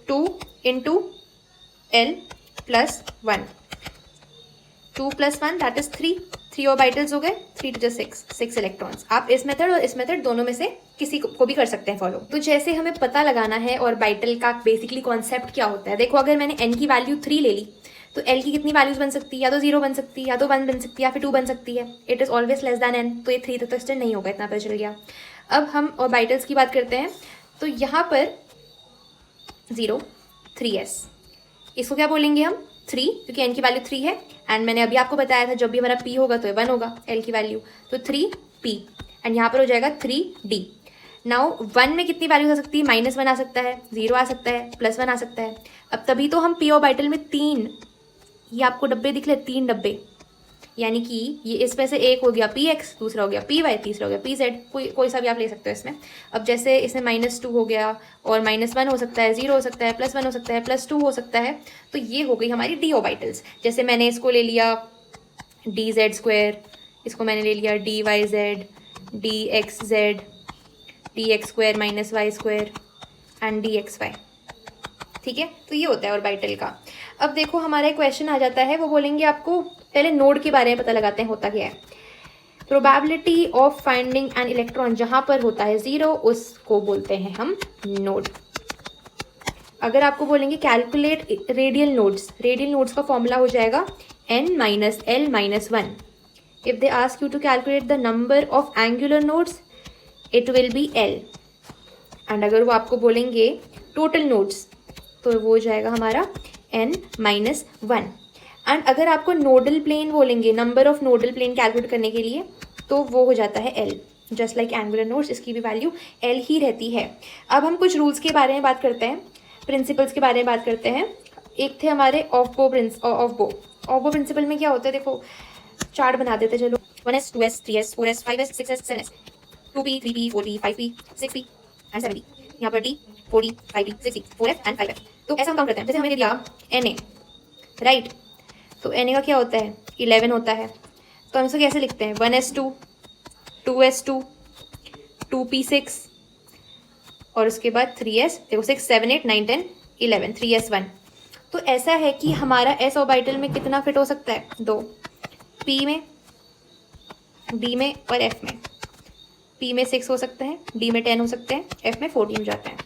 2 into l plus 1, 2 plus 1 that is 3 orbitals हो गए, 3 टू 6 इलेक्ट्रॉन्स। आप इस मेथड और इस मेथड दोनों में से किसी को भी कर सकते हैं फॉलो। तो जैसे हमें पता लगाना है ऑर्बिटल का बेसिकली कॉन्सेप्ट क्या होता है। देखो अगर मैंने n की वैल्यू 3 ले ली तो l की कितनी वैल्यूज बन सकती है, या तो 0 बन सकती है, या तो 1 बन सकती है, या फिर 2 बन सकती है। It is always less than n, तो ये 3 तक तो एक्सटेंड नहीं होगा, इतना पता चल गया। अब हम ऑर्बिटल्स की बात करते हैं, तो यहाँ पर 0 3s, इसको क्या बोलेंगे हम 3, क्योंकि n की वैल्यू 3 है। एंड मैंने अभी आपको बताया था जब भी हमारा p होगा तो ये 1 होगा l की वैल्यू, तो 3p, एंड यहाँ पर हो जाएगा 3d। नाउ 1 में कितनी वैल्यूज आ सकती है, -1 आ सकता है, 0 आ सकता है, +1 आ सकता है। अब तभी तो हम p ऑर्बिटल में 3, ये आपको डब्बे दिख रहे 3 डब्बे, यानी कि ये इसमें से एक हो गया px, दूसरा हो गया py, तीसरा हो गया pz, कोई सा भी आप ले सकते हो इसमें। अब जैसे इसमें -2 हो गया, और -1 हो सकता है, 0 हो सकता है, +1 हो सकता है, +2 हो सकता है, तो ये हो गई हमारी d ऑर्बिटल्स। जैसे मैंने इसको ले लिया dz², इसको मैंने ले लिया dyz, dxz, dx² - y² and dxy, ठीक है। तो ये होता है ऑर्बिटल का। अब देखो हमारा एक क्वेश्चन आ जाता है, वो बोलेंगे आपको, पहले नोड के बारे में पता लगाते हैं होता क्या है। Probability of finding an electron, जहां पर होता है 0 उसको बोलते हैं हम नोड। अगर आपको बोलेंगे कैलकुलेट रेडियल नोड्स का फॉर्मूला हो जाएगा n - l - 1। If they ask you to calculate the number of angular nodes it will be l। And अगर वो आपको बोलेंगे टोटल नोड्स तो वो हो जाएगा हमारा n - 1। एंड अगर आपको नोडल प्लेन बोलेंगे, number of nodal plane calculate करने के लिए, तो वो हो जाता है l। Just like angular nodes, इसकी भी वैल्यू l ही रहती है। अब हम कुछ रूल्स के बारे में बात करते हैं, प्रिंसिपल्स के बारे में बात करते हैं। एक थे हमारे ऑफ बो प्रिंसिपल में क्या होता है, देखो चार्ट बना देते चलो, 1s 2s 3s 4s 5s 6s 7s 2p 3p 4p 5p 6p and 7p, यहाँ पर d 4d 5d 6d 4f and 5f। तो ऐसा हम काम करते हैं, जैसे हमें दिया na, राइट, तो na का क्या होता है 11 होता है, तो हम इसको कैसे लिखते हैं 1s2 2s2 2p6 और उसके बाद 3s, देखो 6 7 8 9 10 11 3s1। तो ऐसा है कि हमारा s ऑर्बिटल में कितना फिट हो सकता है 2, p में डी में और एफ में, पी में 6 हो सकते हैं, डी में 10 हो सकते हैं, एफ में 14 हो जाते हैं।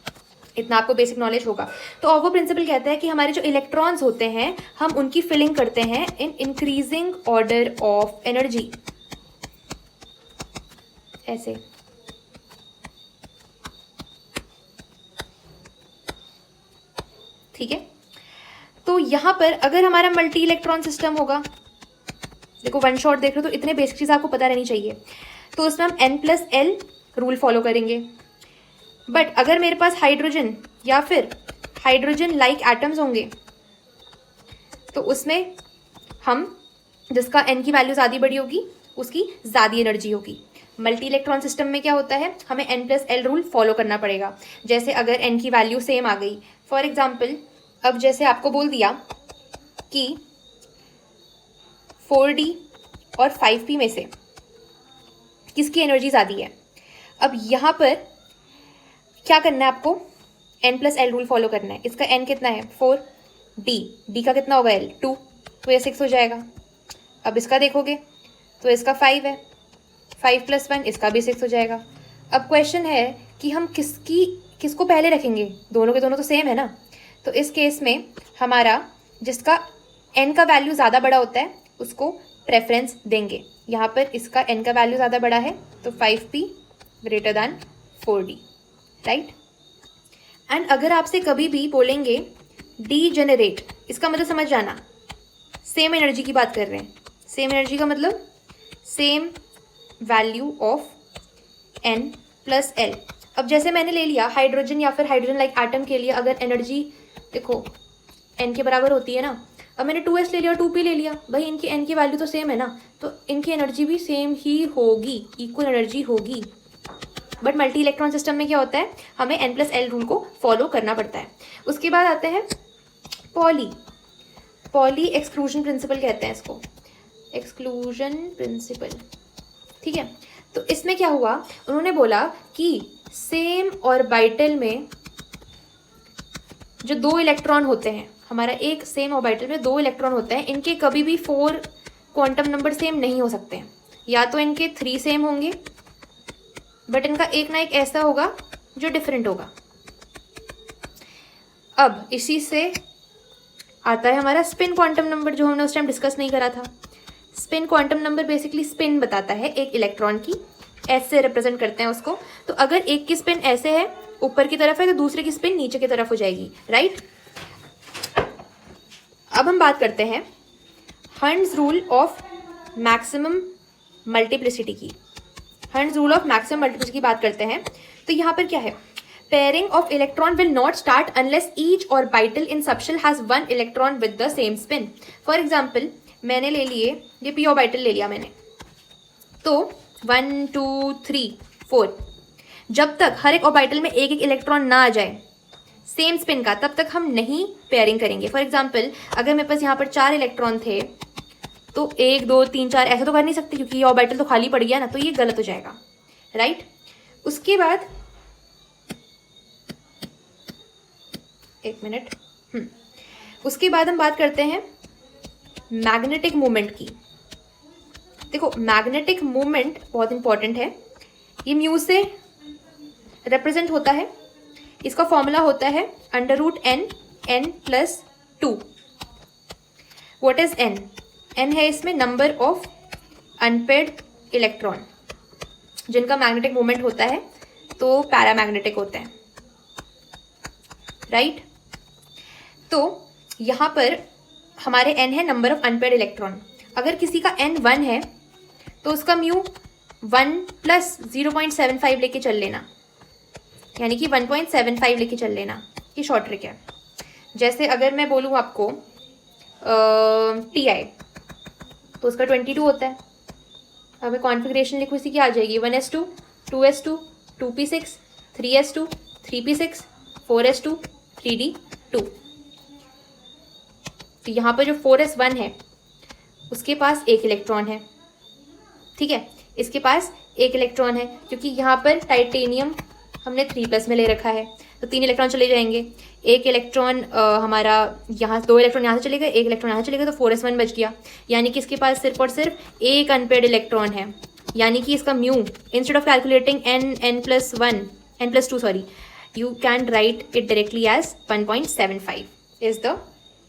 इतना आपको बेसिक नॉलेज होगा। तो ऑवो प्रिंसिपल कहता है कि हमारे जो इलेक्ट्रॉन्स होते हैं हम उनकी फिलिंग करते हैं in increasing order of energy, ऐसे। ठीक है, तो यहां पर अगर हमारा मल्टी इलेक्ट्रॉन सिस्टम होगा, देखो वन शॉट देख रहे हो तो इतने बेसिक चीज आपको पता रहनी चाहिए, तो उसमें हम N+L रूल फॉलो करेंगे। बट अगर मेरे पास हाइड्रोजन या फिर हाइड्रोजन लाइक एटम्स होंगे तो उसमें हम, जिसका N की वैल्यू ज़्यादा बड़ी होगी उसकी ज़्यादा एनर्जी होगी। मल्टी इलेक्ट्रॉन सिस्टम में क्या होता है, हमें N+L रूल फॉलो करना पड़ेगा। जैसे अगर N की वैल्यू सेम आ गई, फॉर एग्जाम्पल अब जैसे आपको बोल दिया कि 4D और 5P में से किसकी एनर्जी ज़्यादा है। अब यहाँ पर क्या करना है आपको, N+L रूल फॉलो करना है। इसका N कितना है 4, D का कितना होगा L 2, तो ये 6 हो जाएगा। अब इसका देखोगे तो इसका 5 है, 5 + 1 इसका भी 6 हो जाएगा। अब क्वेश्चन है कि हम किसको पहले रखेंगे, दोनों के दोनों तो सेम है ना। तो इस केस में हमारा जिसका N का वैल्यू ज़्यादा बड़ा होता है उसको प्रेफरेंस देंगे। यहाँ पर इसका N का वैल्यू ज़्यादा बड़ा है तो 5P > 4D, राइट। एंड अगर आपसे कभी भी बोलेंगे डीजेनरेट, इसका मतलब समझ जाना सेम एनर्जी की बात कर रहे हैं। सेम एनर्जी का मतलब सेम वैल्यू ऑफ N+L। अब जैसे मैंने ले लिया हाइड्रोजन या फिर हाइड्रोजन लाइक एटम के लिए अगर एनर्जी देखो N के बराबर होती है ना, अब मैंने 2s ले लिया, 2p ले लिया, भाई इनकी N की वैल्यू तो सेम है ना, तो इनकी एनर्जी भी सेम ही होगी, इक्वल एनर्जी होगी। बट मल्टी इलेक्ट्रॉन सिस्टम में क्या होता है, हमें N+L रूल को फॉलो करना पड़ता है। उसके बाद आते हैं पॉली एक्सक्लूजन प्रिंसिपल कहते हैं इसको, एक्सक्लूजन प्रिंसिपल। ठीक है, तो इसमें क्या हुआ, उन्होंने बोला कि सेम ऑर्बिटल में जो 2 इलेक्ट्रॉन होते हैं, हमारा एक सेम ऑर्बिटल में 2 इलेक्ट्रॉन होते हैं, इनके कभी भी 4 क्वांटम नंबर सेम नहीं हो सकते हैं। या तो इनके 3 सेम होंगे बट इनका एक ना एक ऐसा होगा जो डिफरेंट होगा। अब इसी से आता है हमारा स्पिन क्वांटम नंबर, जो हमने उस टाइम डिस्कस नहीं करा था। Spin quantum number basically spin बताता है एक इलेक्ट्रॉन की, ऐसे रिप्रेजेंट करते हैं उसको। तो अगर एक की स्पिन ऐसे है ऊपर की तरफ है तो दूसरे की स्पिन नीचे की तरफ हो जाएगी, राइट। अब हम बात करते हैं Hund's rule of maximum multiplicity की। Hund's rule of maximum multiplicity की बात करते हैं तो यहाँ पर क्या है, pairing of electron will not start unless each orbital in subshell has 1 electron with the same spin. For example मैंने ले लिए ये p ऑर्बिटल ले लिया मैंने, तो 1 2 3 4, जब तक हर एक ऑर्बिटल में एक एक इलेक्ट्रॉन ना आ जाए सेम स्पिन का तब तक हम नहीं पेयरिंग करेंगे। फॉर एग्जाम्पल अगर मेरे पास यहाँ पर 4 इलेक्ट्रॉन थे तो 1 2 3 4 ऐसा तो कर नहीं सकते क्योंकि ये ऑर्बिटल तो खाली पड़ गया ना, तो ये गलत हो जाएगा, राइट। उसके बाद एक मिनट, उसके बाद हम बात करते हैं मैग्नेटिक मोमेंट की। देखो मैग्नेटिक मोमेंट बहुत इंपॉर्टेंट है, ये म्यू से रिप्रेजेंट होता है। इसका फॉर्मूला होता है √n n+2। What is n? n है इसमें नंबर ऑफ अनपेयर्ड इलेक्ट्रॉन जिनका मैग्नेटिक मोमेंट होता है तो पैरामैग्नेटिक होते हैं, राइट। तो यहाँ पर हमारे n है नंबर ऑफ अनपेयर्ड इलेक्ट्रॉन। अगर किसी का n 1 है तो उसका म्यू 1 + 0.75 लेके चल लेना, यानी कि 1.75 लेके चल लेना, ये शॉर्ट ट्रिक है। जैसे अगर मैं बोलूँ आपको Ti तो उसका 22 होता है। अब मैं कॉन्फ़िगरेशन लिखूँ इसी की आ जाएगी 1s2 2s2 2p6 3s2 3p6 4s2 3d2। तो यहाँ पर जो 4s1 है उसके पास एक इलेक्ट्रॉन है, ठीक है, इसके पास एक इलेक्ट्रॉन है क्योंकि यहाँ पर टाइटेनियम हमने 3+ में ले रखा है तो 3 इलेक्ट्रॉन चले जाएंगे। एक इलेक्ट्रॉन हमारा यहाँ, 2 इलेक्ट्रॉन यहाँ से चले गए, 1 इलेक्ट्रॉन यहाँ चले गए, तो 4s1 बच गया। यानी कि इसके पास सिर्फ और सिर्फ एक अनपेयर्ड इलेक्ट्रॉन है, यानी कि इसका mu instead of calculating n+2 sorry, you can write it directly as 1.75 is the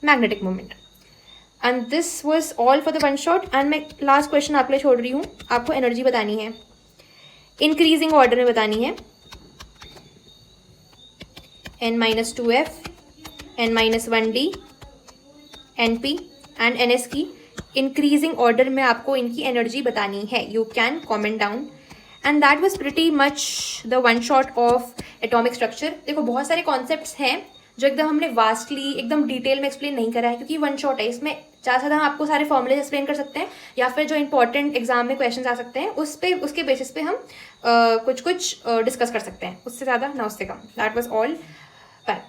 magnetic moment. And this was all for the one shot. and मैं last question आपके लिए छोड़ रही हूँ. आपको एनर्जी बतानी है, इंक्रीजिंग ऑर्डर में बतानी है. n-2f, n-1d, np and ns की इंक्रीजिंग ऑर्डर में आपको इनकी एनर्जी बतानी है. You can comment down. And that was pretty much the one shot of atomic structure. देखो बहुत सारे कॉन्सेप्ट्स हैं जो एकदम हमने वास्टली एकदम डिटेल में एक्सप्लेन नहीं करा है, क्योंकि वन शॉट है. इसमें ज़्यादा से ज़्यादा हम आपको सारे फॉर्मूले एक्सप्लेन कर सकते हैं, या फिर जो इंपॉर्टेंट एग्जाम में क्वेश्चन आ सकते हैं उसके बेसिस पे हम कुछ डिस्कस कर सकते हैं. उससे ज़्यादा ना उससे कम. That was all. बाय.